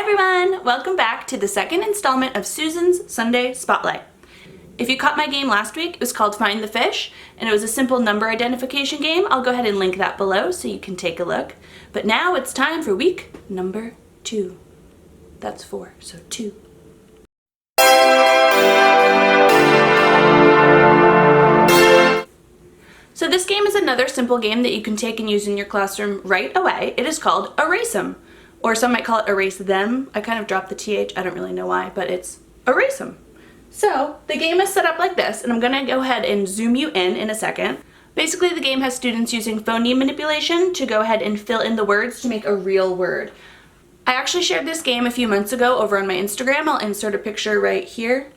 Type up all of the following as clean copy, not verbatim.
everyone! Welcome back to the second installment of Susan's Sunday Spotlight. If you caught my game last week, it was called Find the Fish, and it was a simple number identification game. I'll go ahead and link that below so you can take a look. But now it's time for week number 2. That's 4, so 2. So this game is another simple game that you can take and use in your classroom right away. It is called Erase 'em, or some might call it Erase Them. I kind of dropped the TH, I don't really know why, but it's Erase 'em. So the game is set up like this, and I'm gonna go ahead and zoom you in a second. Basically, the game has students using phoneme manipulation to go ahead and fill in the words to make a real word. I actually shared this game a few months ago over on my Instagram. I'll insert a picture right here.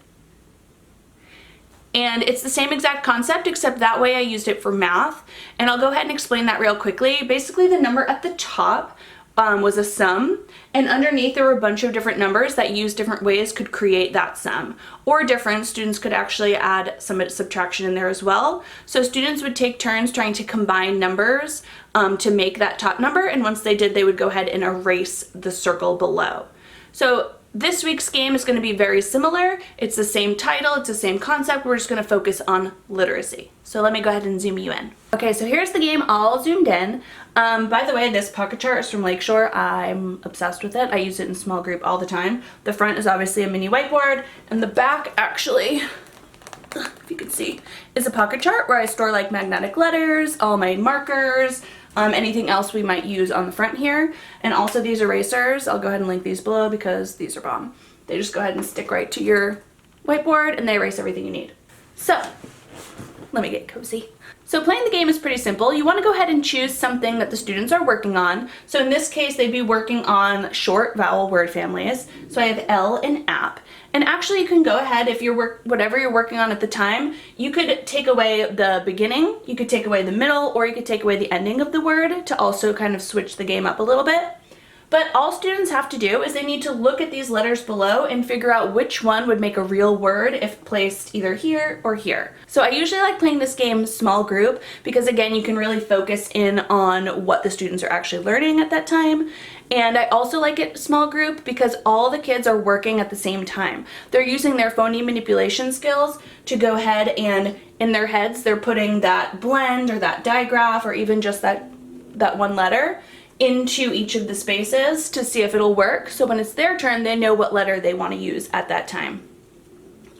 And it's the same exact concept, except that way I used it for math. And I'll go ahead and explain that real quickly. Basically, the number at the top was a sum, and underneath there were a bunch of different numbers that used different ways could create that sum. Or different, students could actually add some subtraction in there as well. So students would take turns trying to combine numbers to make that top number, and once they did, they would go ahead and erase the circle below. So this week's game is going to be very similar. It's the same title, it's the same concept. We're just going to focus on literacy. So let me go ahead and zoom you in. Okay, so here's the game all zoomed in. By the way, this pocket chart is from Lakeshore. I'm obsessed with it. I use it in small group all the time. The front is obviously a mini whiteboard, and the back actually, if you can see, is a pocket chart where I store like magnetic letters, all my markers, anything else we might use on the front here. And also these erasers, I'll go ahead and link these below because these are bomb. They just go ahead and stick right to your whiteboard and they erase everything you need. So, let me get cozy. So playing the game is pretty simple. You want to go ahead and choose something that the students are working on. So in this case, they'd be working on short vowel word families. So I have L and app. And actually you can go ahead, if you're whatever you're working on at the time, you could take away the beginning, you could take away the middle, or you could take away the ending of the word to also kind of switch the game up a little bit. But all students have to do is they need to look at these letters below and figure out which one would make a real word if placed either here or here. So I usually like playing this game small group because again, you can really focus in on what the students are actually learning at that time. And I also like it small group because all the kids are working at the same time. They're using their phoneme manipulation skills to go ahead and in their heads, they're putting that blend or that digraph or even just that one letter into each of the spaces to see if it'll work. So when it's their turn, they know what letter they want to use at that time.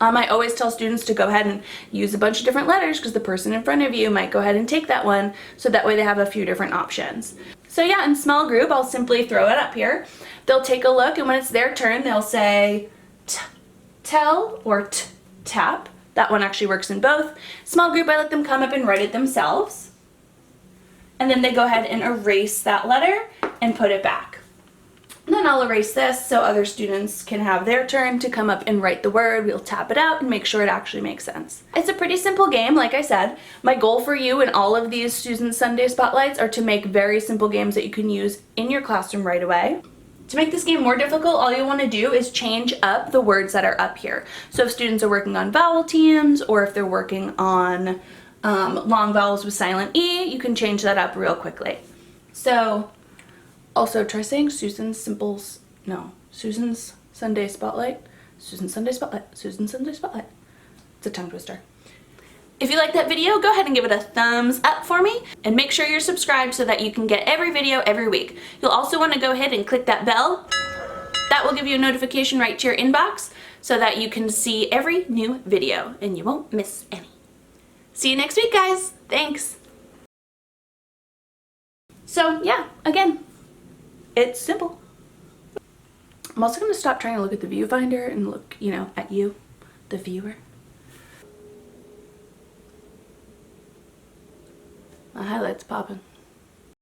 I always tell students to go ahead and use a bunch of different letters because the person in front of you might go ahead and take that one, so that way they have a few different options. So yeah, in small group, I'll simply throw it up here. They'll take a look, and when it's their turn, they'll say tell or tap. That one actually works in both. Small group, I let them come up and write it themselves. And then they go ahead and erase that letter and put it back. And then I'll erase this so other students can have their turn to come up and write the word. We'll tap it out and make sure it actually makes sense. It's a pretty simple game, like I said. My goal for you in all of these Susan Sunday Spotlights are to make very simple games that you can use in your classroom right away. To make this game more difficult, all you want to do is change up the words that are up here. So if students are working on vowel teams or if they're working on long vowels with silent E, you can change that up real quickly. So also try saying Susan's Sunday Spotlight. Susan's Sunday Spotlight. Susan's Sunday Spotlight. It's a tongue twister. If you like that video, go ahead and give it a thumbs up for me and make sure you're subscribed so that you can get every video every week. You'll also want to go ahead and click that bell. That will give you a notification right to your inbox so that you can see every new video and you won't miss any. See you next week, guys. Thanks. So yeah, again, it's simple. I'm also going to stop trying to look at the viewfinder and look, at you, the viewer. My highlights popping.